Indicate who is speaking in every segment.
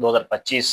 Speaker 1: 2025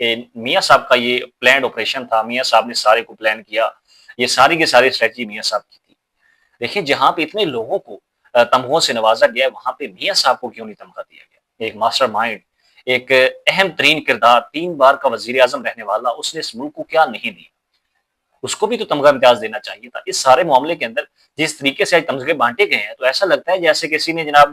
Speaker 1: کہ میاں صاحب کا یہ پلانڈ آپریشن تھا، میاں صاحب نے سارے کو پلان کیا، یہ ساری کی ساری اسٹریٹجی میاں صاحب کی تھی۔ دیکھیں جہاں پہ اتنے لوگوں کو تمغوں سے نوازا گیا ہے، وہاں پہ میاں صاحب کو کیوں نہیں تمغہ دیا گیا؟ ایک ماسٹر مائنڈ، ایک اہم ترین کردار، 3 بار کا وزیر اعظم رہنے والا، اس نے اس ملک کو کیا نہیں دیا؟ اس کو بھی تو تمغہ امتیاز دینا چاہیے تھا۔ اس سارے معاملے کے اندر جس طریقے سے آج تمغے بانٹے گئے ہیں، تو ایسا لگتا ہے جیسے کسی نے جناب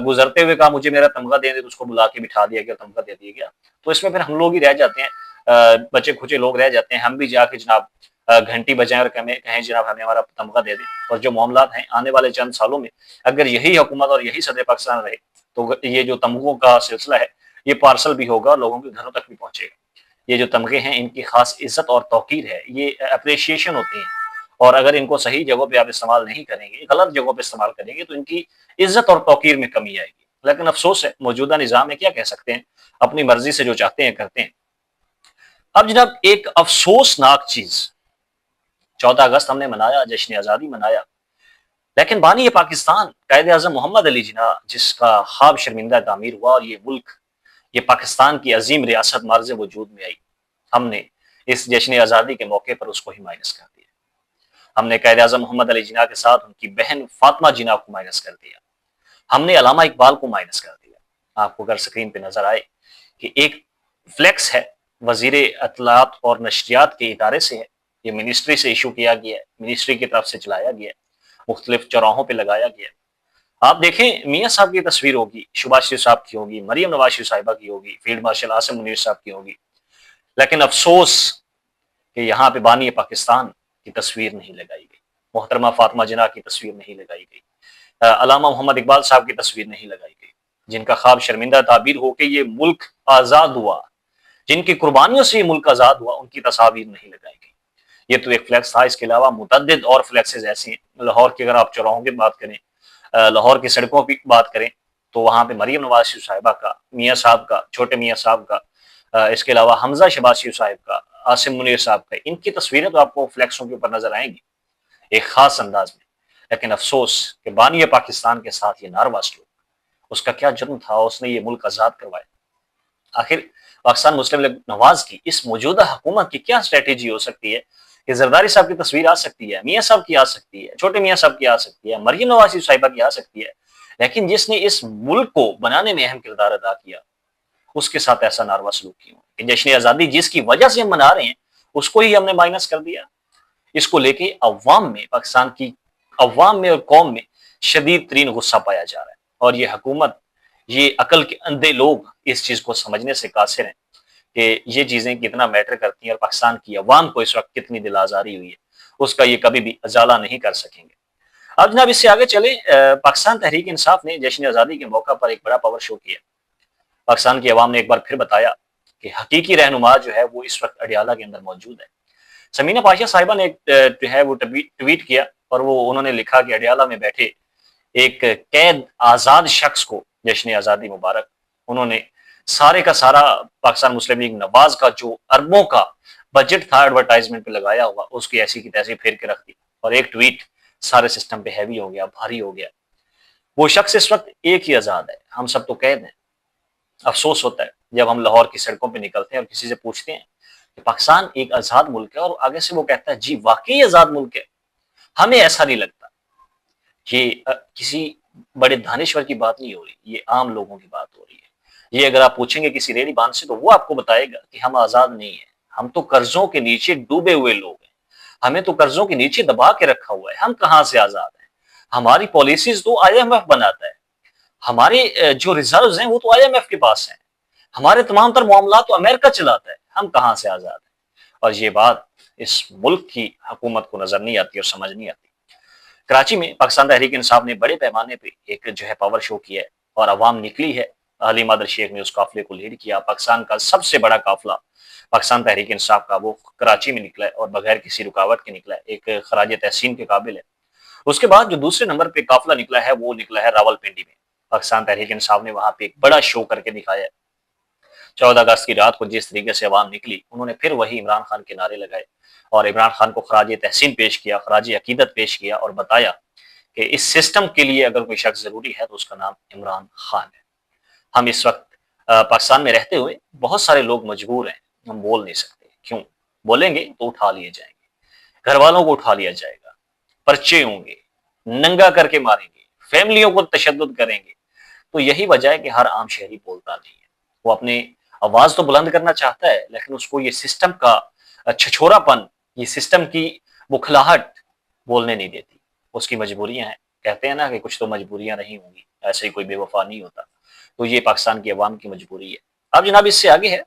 Speaker 1: گزرتے ہوئے کہا مجھے میرا تمغہ دے دے، تو اس کو بلا کے بٹھا دیا گیا، تمغہ دے دیا گیا۔ تو اس میں پھر ہم لوگ ہی رہ جاتے ہیں، بچے کھچے لوگ رہ جاتے ہیں، ہم بھی جا کے جناب گھنٹی بجائیں اور کہیں جناب ہمیں ہمارا تمغہ دے دیں۔ اور جو معاملات ہیں آنے والے چند سالوں میں اگر یہی حکومت اور یہی صدر پاکستان رہے، تو یہ جو تمغوں کا سلسلہ ہے یہ پارسل بھی ہوگا، لوگوں کے گھروں تک بھی پہنچے گا۔ یہ جو تمغے ہیں ان کی خاص عزت اور توقیر ہے، یہ اپریشیشن ہوتی ہیں، اور اگر ان کو صحیح جگہوں پہ آپ استعمال نہیں کریں گے، غلط جگہوں پہ استعمال کریں گے، تو ان کی عزت اور توقیر میں کمی آئے گی۔ لیکن افسوس ہے موجودہ نظام میں کیا کہہ سکتے ہیں، اپنی مرضی سے جو چاہتے ہیں کرتے ہیں۔ اب جناب ایک افسوسناک چیز، 14 اگست ہم نے منایا، جشن آزادی منایا، لیکن بانی پاکستان قائد اعظم محمد علی جناح جس کا خواب شرمندہ تعمیر ہوا اور یہ ملک، یہ پاکستان کی عظیم ریاست معرض وجود میں آئی، ہم نے اس جشن آزادی کے موقع پر اس کو ہی مائنس کر دیا۔ ہم نے قائد اعظم محمد علی جناح کے ساتھ ان کی بہن فاطمہ جناح کو مائنس کر دیا، ہم نے علامہ اقبال کو مائنس کر دیا۔ آپ کو اگر سکرین پہ نظر آئے کہ ایک فلیکس ہے، وزیر اطلاعات اور نشریات کے ادارے سے ہے، یہ منسٹری سے ایشو کیا گیا ہے، منسٹری کی طرف سے چلایا گیا ہے، مختلف چوراہوں پہ لگایا گیا ہے۔ آپ دیکھیں میاں صاحب کی تصویر ہوگی، شہباز شریف صاحب کی ہوگی، مریم نواز شریف صاحبہ کی ہوگی، فیلڈ مارشل عاصم منیر صاحب کی ہوگی، لیکن افسوس کہ یہاں پہ بانی پاکستان کی تصویر نہیں لگائی گئی، محترمہ فاطمہ جناح کی تصویر نہیں لگائی گئی، علامہ محمد اقبال صاحب کی تصویر نہیں لگائی گئی، جن کا خواب شرمندہ تعبیر ہو کے یہ ملک آزاد ہوا، جن کی قربانیوں سے یہ ملک آزاد ہوا، ان کی تصاویر نہیں لگائی گئی۔ یہ تو ایک فلیکس تھا، اس کے علاوہ متعدد اور فلیکسز ایسے ہیں۔ لاہور کی اگر آپ چوراہوں کی بات کریں، لاہور کی سڑکوں کی بات کریں، تو وہاں پہ مریم نواز شریف صاحبہ کا، میاں صاحب کا، چھوٹے میاں صاحب کا، اس کے علاوہ حمزہ شہباز شریف صاحب کا، عاصم منیر صاحب کا، ان کی تصویریں تو آپ کو فلیکسوں کے اوپر نظر آئیں گی ایک خاص انداز میں۔ لیکن افسوس کہ بانی پاکستان کے ساتھ یہ ناروا سلوک، اس کا کیا جرم تھا، اس نے یہ ملک آزاد کروایا۔ آخر پاکستان مسلم لیگ نواز کی اس موجودہ حکومت کی کیا اسٹریٹجی ہو سکتی ہے کہ زرداری صاحب کی تصویر آ سکتی ہے، میاں صاحب کی آ سکتی ہے، چھوٹے میاں صاحب کی آ سکتی ہے، مریم نواز شریف صاحبہ کی آ سکتی ہے، لیکن جس نے اس ملک کو بنانے میں اہم کردار ادا کیا، اس کے ساتھ ایسا ناروا سلوک کیوں کہ جشن آزادی جس کی وجہ سے ہم منا رہے ہیں اس کو ہی ہم نے مائنس کر دیا۔ اس کو لے کے عوام میں، پاکستان کی عوام میں اور قوم میں شدید ترین غصہ پایا جا رہا ہے، اور یہ حکومت، یہ عقل کے اندھے لوگ اس چیز کو سمجھنے سے قاصر ہیں کہ یہ چیزیں کتنا میٹر کرتی ہیں، اور پاکستان کی عوام کو اس وقت کتنی دل آزاری ہوئی ہے، اس کا یہ کبھی بھی ازالہ نہیں کر سکیں گے۔ اب جناب اس سے آگے چلیں، پاکستان تحریک انصاف نے جشن آزادی کے موقع پر ایک بڑا پاور شو کیا۔ پاکستان کی عوام نے ایک بار پھر بتایا کہ حقیقی رہنما جو ہے وہ اس وقت اڈیالہ کے اندر موجود ہے۔ سمینہ پاشا صاحبہ نے جو ہے وہ ٹویٹ کیا، اور وہ انہوں نے لکھا کہ اڈیالہ میں بیٹھے ایک قید آزاد شخص کو جشن آزادی مبارک۔ انہوں نے سارے کا سارا پاکستان مسلم لیگ نواز کا جو اربوں کا بجٹ تھا ایڈورٹائزمنٹ پہ لگایا ہوا، اس کی ایسی کی تیسی پھیر کے رکھ دی، اور ایک ٹویٹ سارے سسٹم پہ ہیوی ہو گیا، بھاری ہو گیا۔ وہ شخص اس وقت ایک ہی آزاد ہے، ہم سب تو قید ہیں۔ افسوس ہوتا ہے جب ہم لاہور کی سڑکوں پہ نکلتے ہیں اور کسی سے پوچھتے ہیں کہ پاکستان ایک آزاد ملک ہے، اور آگے سے وہ کہتا ہے جی واقعی آزاد ملک ہے، ہمیں ایسا نہیں لگتا۔ یہ کسی بڑے دانشور کی بات نہیں ہو رہی، یہ عام لوگوں کی بات ہو رہی ہے۔ یہ اگر آپ پوچھیں گے کسی ریڑھی بان سے، تو وہ آپ کو بتائے گا کہ ہم آزاد نہیں ہیں، ہم تو قرضوں کے نیچے ڈوبے ہوئے لوگ ہیں، ہمیں تو قرضوں کے نیچے دبا کے رکھا ہوا ہے، ہم کہاں سے آزاد ہیں؟ ہماری پالیسیز تو IMF بناتا ہے، ہمارے جو ریزروز ہیں وہ تو IMF کے پاس ہیں، ہمارے تمام تر معاملات تو امریکہ چلاتا ہے، ہم کہاں سے آزاد ہیں؟ اور یہ بات اس ملک کی حکومت کو نظر نہیں آتی اور سمجھ نہیں آتی۔ کراچی میں پاکستان تحریک انصاف نے بڑے پیمانے پہ ایک جو ہے پاور شو کیا ہے، اور عوام نکلی ہے۔ علی مادر شیخ نے اس قافلے کو لیڈ کیا۔ پاکستان کا سب سے بڑا قافلہ پاکستان تحریک انصاف کا وہ کراچی میں نکلا ہے، اور بغیر کسی رکاوٹ کے نکلا ہے، ایک خراج تحسین کے قابل ہے۔ اس کے بعد جو دوسرے نمبر پہ قافلہ نکلا ہے وہ نکلا ہے راول پنڈی میں۔ پاکستان تحریک انصاف نے وہاں پہ ایک بڑا شو کر کے دکھایا ہے۔ 14 اگست کی رات کو جس طریقے سے عوام نکلی، انہوں نے پھر وہی عمران خان کے نعرے لگائے، اور عمران خان کو خراج تحسین پیش کیا، خراج عقیدت پیش کیا، اور بتایا کہ اس سسٹم کے لیے اگر کوئی شخص ضروری ہے تو اس کا نام عمران خان ہے۔ ہم اس وقت پاکستان میں رہتے ہوئے بہت سارے لوگ مجبور ہیں، ہم بول نہیں سکتے. کیوں؟ بولیں گے تو اٹھا لیے جائیں گے، گھر والوں کو اٹھا لیا جائے گا، پرچے ہوں گے، ننگا کر کے ماریں گے، فیملیوں کو تشدد کریں گے. تو یہی وجہ ہے کہ ہر عام شہری بولتا نہیں ہے. وہ اپنے آواز تو بلند کرنا چاہتا ہے، لیکن اس کو یہ سسٹم کا چھچھورا پن، یہ سسٹم کی بکھلاہٹ بولنے نہیں دیتی. اس کی مجبوریاں ہیں. کہتے ہیں نا کہ کچھ تو مجبوریاں نہیں ہوں گی، ایسے ہی کوئی بے وفا نہیں ہوتا. تو یہ پاکستان کی عوام کی مجبوری ہے. اب جناب اس سے آگے ہے،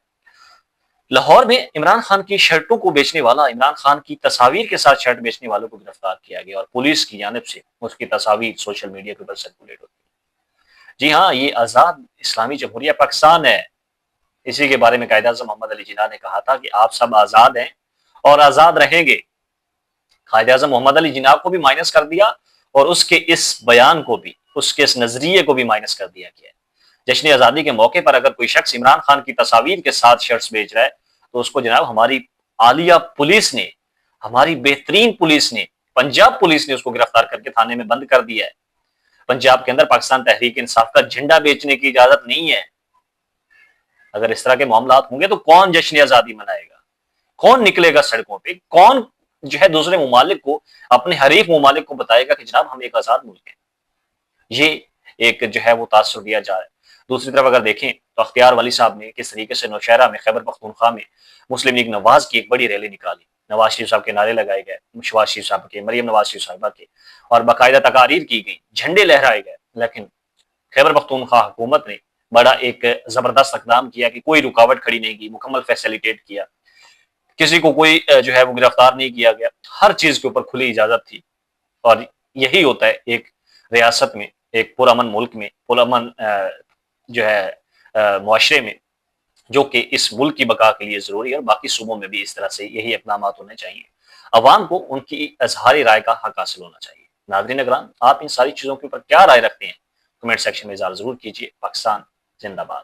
Speaker 1: لاہور میں عمران خان کی شرٹوں کو بیچنے والا، عمران خان کی تصاویر کے ساتھ شرٹ بیچنے والوں کو گرفتار کیا گیا اور پولیس کی جانب سے اس کی تصاویر سوشل میڈیا کے اوپر سرکولیٹ ہوتی ہے. جی ہاں، یہ آزاد اسلامی جمہوریہ پاکستان ہے. اسی کے بارے میں قائد اعظم محمد علی جناح نے کہا تھا کہ آپ سب آزاد ہیں اور آزاد رہیں گے. قائد اعظم محمد علی جناح کو بھی مائنس کر دیا اور اس کے اس بیان کو بھی، اس کے اس نظریے کو بھی مائنس کر دیا گیا. جشن آزادی کے موقع پر اگر کوئی شخص عمران خان کی تصاویر کے ساتھ شرٹس بیچ رہا ہے تو اس کو جناب ہماری عالیہ پولیس نے، ہماری بہترین پولیس نے، پنجاب پولیس نے اس کو گرفتار کر کے تھانے میں بند کر دیا ہے. پنجاب کے اندر پاکستان تحریک انصاف کا جھنڈا بیچنے کی اجازت نہیں ہے. اگر اس طرح کے معاملات ہوں گے تو کون جشن آزادی منائے گا؟ کون نکلے گا سڑکوں پہ؟ کون جو ہے دوسرے ممالک کو، اپنے حریف ممالک کو بتائے گا کہ جناب ہم ایک آزاد ملک ہیں؟ یہ ایک جو ہے وہ تاثر دیا جا رہا ہے. دوسری طرف اگر دیکھیں تو اختیار ولی صاحب نے کس طریقے سے نوشہرہ میں، خیبر پختونخوا میں مسلم لیگ نواز کی ایک بڑی ریلی نکالی. نواز شریف صاحب کے نعرے لگائے گئے، شہباز شریف صاحب کے، مریم نواز شریف صاحبہ کے، اور باقاعدہ تقاریر کی گئی، جھنڈے لہرائے گئے. لیکن خیبر پختونخوا حکومت نے بڑا ایک زبردست اقدام کیا کہ کوئی رکاوٹ کھڑی نہیں کی، مکمل فیسیلیٹیٹ کیا، کسی کو کوئی جو ہے وہ گرفتار نہیں کیا گیا. ہر چیز کے اوپر کھلی اجازت تھی. اور یہی ہوتا ہے ایک ریاست میں، ایک پرامن ملک میں، پرامن جو ہے معاشرے میں، جو کہ اس ملک کی بقا کے لیے ضروری ہے. اور باقی صوبوں میں بھی اس طرح سے یہی اقدامات ہونے چاہیے. عوام کو ان کی اظہار رائے کا حق حاصل ہونا چاہیے. ناظرین اگرام، آپ ان ساری چیزوں کے اوپر کیا رائے رکھتے ہیں؟ کمنٹ سیکشن میں اظہار ضرور کیجیے. پاکستان زندہ باد.